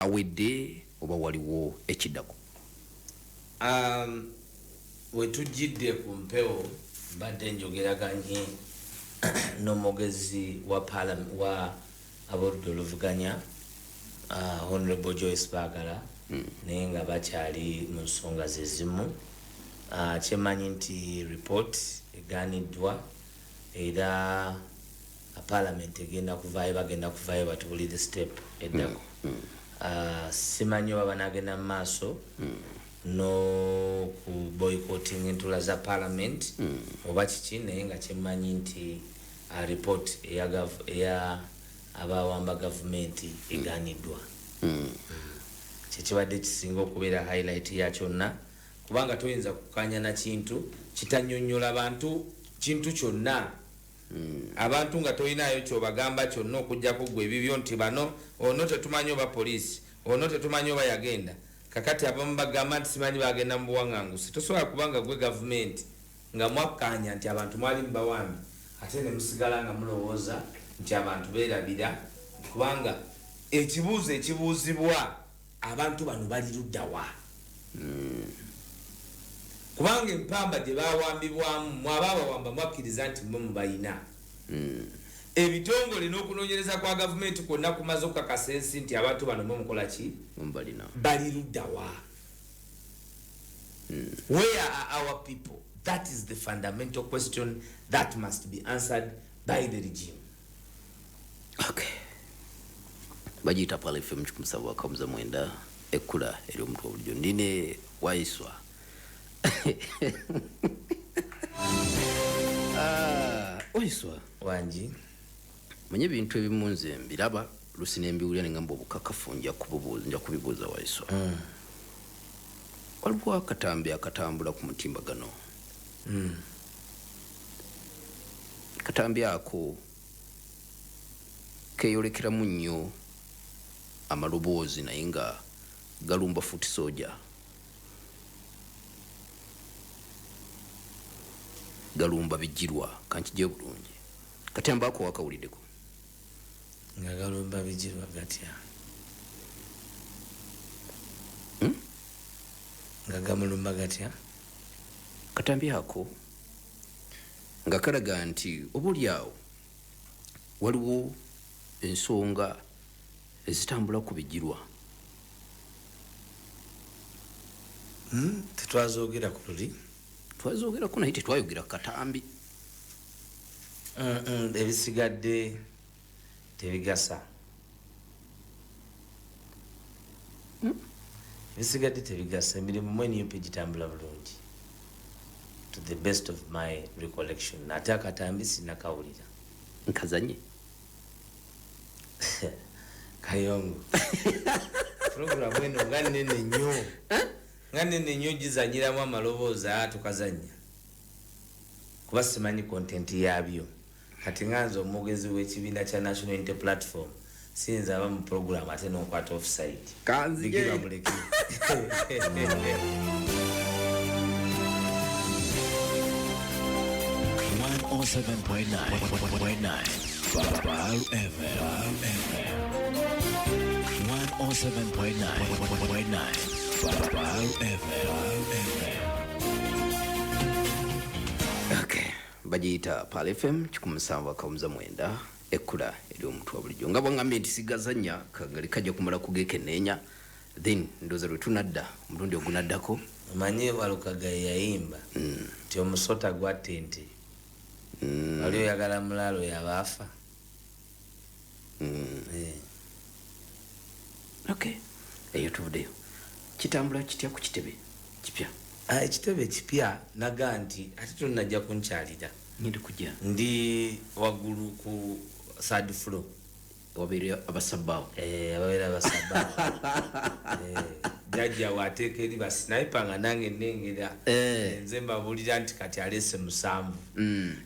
awedde oba waliwo ekiddako? Wetujjidde ku mpewo mbadde njogeraganye n'omugezi wa aboludde oluvuganya Honorable Joyce Bagala naye nga bakyali mu nsonga ze zimu. Kyemanyi nti report egaaniddwa era parliament egenda kuvaayo, bagenda kuvaayo batubulire step eddako. Simanyi oba banagenda mu maaso no ku boycotting entula za parliament oba kiki, naye nga kyemanyi nti report eya abawamba gavumenti egaaniddwa. Kyekibadde kisinga okubeera highlight ya kyonna, kubanga toyinza kukanya na kintu kitanyonnyola bantu kintu kyonna. Abantu nga toyinayo kyobagamba kyonna okujjako gwe ebibyo nti bano ono tetumanyi oba poliisi, ono tetumanyi oba yagenda. Kakati abamu bagamba nti simanyi bagenda mu buwaŋŋangusi. Tosobola kubanga gwe gavumenti nga mwakkanya nti abantu mwali mubawambi ate ne musigala nga mulowooza nti abantu beerabira, kubanga ekibuuzo ekibuuzibwa abantu bano bali luddawa? Kubanga empamba gye bawambibwamu mwabawamba mwakkiriza nti mwe mubayina. Ebitongole n'okunoonyereza kwa gavumenti kwonna kumaze okukakasa ensi nti abantu bano mwe mukola ki? Bali luddawa? Where are our people? That is the fundamental question that must be answered by the regime. Okay. Bajita pale FM chukumsawa kamuza mwenda ekula eri omuntu obulijjo ndine WAISWA. WAISWA wanji manye bintu ebimunze mbiraba lusi nembiwulira nengamba obukakafu nja kubibuuza WAISWA. Waliwo akatambi akatambula ku mutimbagano. Katambi ako keyolekeramu nnyo amaloboozi naye nga galumba foot soldier, galumba bijirwa kankije bulungi. Katambi ako wakawuliddeko? Nga galumba bijirwa gatya? Nga gamulumba gatya? Katambi ako nga kalaga nti obuliawo waliwo ensonga ezitambula ku bijirwa. Tetwazoogera ku luli? Twazoogerako naye tetwayogera katambi. Ebisigadde tebigasa. Ebisigadde tebigasa, emirimu mwe niyo gitambula bulungi to the best of my recollection. Ate akatambi sinakawulira. Nkazanye Kayongo program eno nga nnene nnyo, nga nnene nnyo gizanyiramu amaloboozi tukazanya kuba simanyi content yabyo. Kati nganze omugezi w'ekibiina kya National Unity Platform sinza aba mu program ate n'okwata offside kanzige muleke. 107.9 Baru FM 107.9 Baru FM. Okay, bajita pale FM chikumusamba kamuza mwenda ekula eri omuntu wa bulijjo nga bwangambye nti sigazanya kagali kajja kumala kugekenenya then ndoza lwetunadda omulundi ogunaddako manye walukaga yayimba nti omusota gwatte nti Waliyo yagala mulalo yabaafa. Okay. Eyo tuvudeyo. Kitambula kitya ku kitebe kipya? Ekitebe kipya naga nti ate tunajja kunkyalira. Ngende kujja. Ndi waggulu ku third floor. Wabeera abasabbawo. Ababeera abasabbawo. Jajja wateeka eri basniper nga nange nnengera. Nze mbabulira nti kati alese musanvu.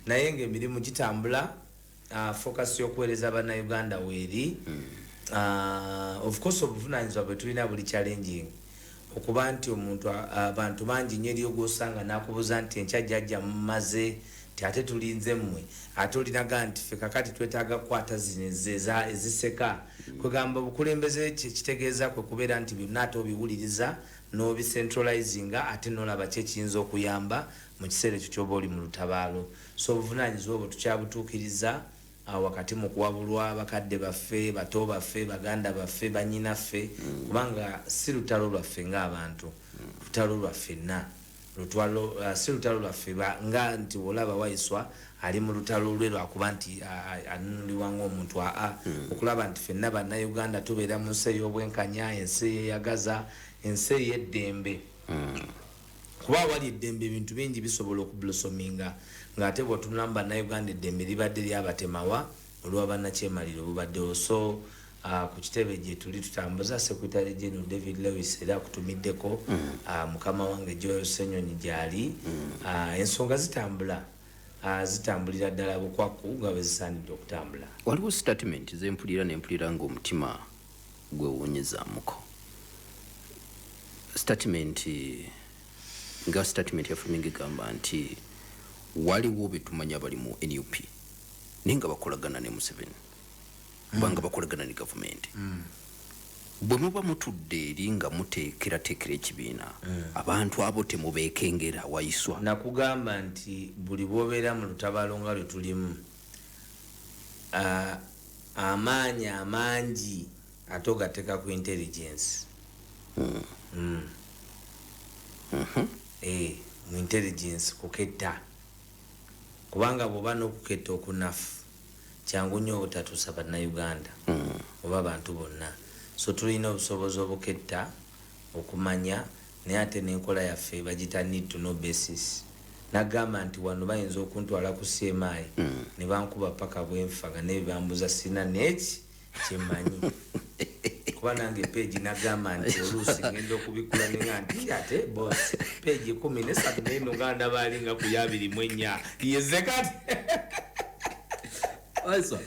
Naye ng'emirimu gitambula, focus y'okuweereza bannayuganda weeri. Of course obuvunaanyizibwa bwe tulina buli challenging. Okuba nti omuntu abantu bangi nnyo eri ogw'osanga n'akubuuza nti enkya jjajja mumaze ate tulinze mmwe ate olinaga nti ffe kakati twetaaga kukwata zino eziseka kwegamba bukulembeze kitegeeza kwe kubeera nti byonna ate obiwuliriza n'obicentralizinga ate n'olaba kyekiyinza okuyamba mu kiseera ekyo kyoba oli mu lutabaalo so obuvunaanyizibwa obwo tukyabutuukiriza wakati mu kuwabulwa bakadde baffe bato baffe baganda baffe bannyinaffe kubanga si lutalo lwaffe ng'abantu lutalo lwaffenna si lutalo lwaffe nga nti olaba WAISWA ali mu lutalo lwe lwakuba nti anunulibwa ng'omuntu okulaba nti ffenna bannayuganda tubeera mu nsi ey'obwenkanya ensi eyeyagaza ensi ey'eddembe kuba awali eddembe ebintu bingi bisobola okublosominga ng'ate bw'otunula mu bannayuganda eddembe libadde lyabatemawa olwa bannakyemaliro obubaddewo so ku kitebe gye tuli tutambuza Secretary General David Lewis era akutumiddeko mukama wange Joel Senyonyi gyali ensonga zitambulira ddala bukwaku nga bwe zisaanidde okutambula. Waliwo statement zempulira nempulira ng'omutima gwewuunyizaamuko statement ya Fleming gamba nti waliwo betumanya bali mu NUP ninga bakolagana ne Museveni banga bakolagana ne government bwe muba mutudde eri nga muteekerateekera ekibiina abantu abo temubeekengera WAISWA nakugamba nti buli bwobeera mu lutabaalo nga lwe tulimu amaanyi amangi ate ogateeka ku intelligence mu intelligence kuketta kubanga bw'oba n'okuketta okunafu kyangu nnyo obutatuusa bannayuganda oba abantu bonna so tulina obusobozi obuketta okumanya naye ate n'enkola yaffe bagita need to know basis nagamba nti wano bayinza okuntwala ku CMI ne bankuba paka bwenfaga n'ebibambuza sina neki kyemmanyi kuba nange peegi nagamba nti oluusi ngenda okubikula nenga nti ate boss peegi 13 neno ganda balinga ku 24 yeze kati WAISWA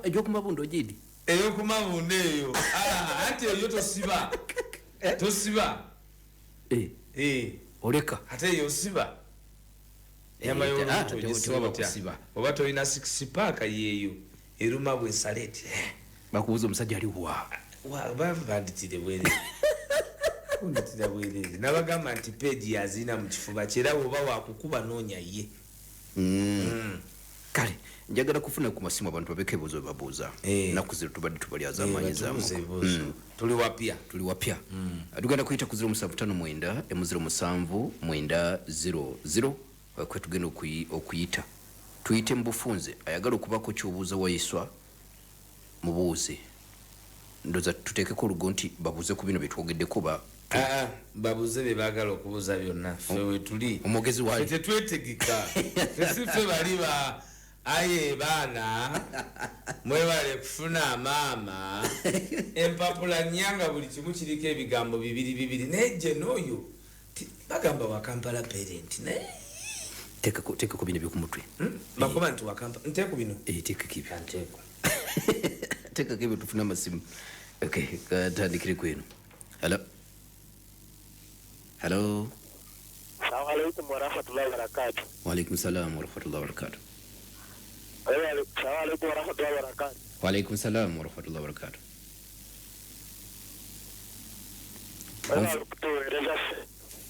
ejokumabundo gidi eyokumabundo eyo ate eyo tosiba oleka ate eyo siba yamayolotogisiba oba tolina 6 paaka yeeyo eruma bwesaleti bakubuza omusajja ali banditire bwerere kunditira bwerere nabagamba nti peegi yazina mu kifuba kyera oba wakukuba noonya ye kale njagala kufuna ku masimu abantu babeka ebibuuzo babuuza naku ziro tubadde tubalyaza amaanyi zaamu tuli wapya tugenda kuyita ku 0759 077900 kwe tugenda okuyita tuyite mu bufunze ayagala okubako ky'obuuza WAISWA mubuuze ndoza tuteekeko olugo nti babuuze ku bino byetwogeddeko babuuze bye baagala okubuuza byonna ffe wetuli omwogezi waali tetwetegeka tesiffe bali aye baana mwebale kufuna maama empapula nyanga buli kimu kiriko ebigambo bibiri nejje n'oyo bagamba wakampala parent naye teekako bino byokumutwe bakuba nti wakampa nteeko bino teekako ibyo nteeko teekako ebyo tufuna amasimu okay katandikire kweno hello Assalamu alaikum warahmatullahi wabarakatuh. Waalaikum salam warahmatullahi wabarakatuh. Assalamu alaikum warahmatullahi wabarakatuh. Waalaikum salam warahmatullahi wabarakatuh.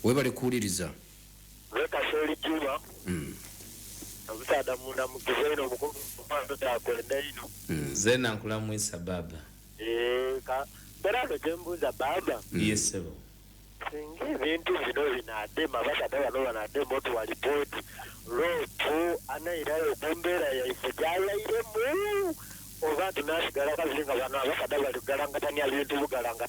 Webale kuwuliriza Weka soli Juma Abusada muna mukizeno mukulu mpando takwenda ino Zena nkulamwisa baba Berano jembuza baba Yes sebo Singe bintu zino binadema basada bano banadema otu walipoti Lopu anairayo bumbera ya ifujala ile oba tunasigala kazinga bano abasada bali galanga tani abintu bugalanga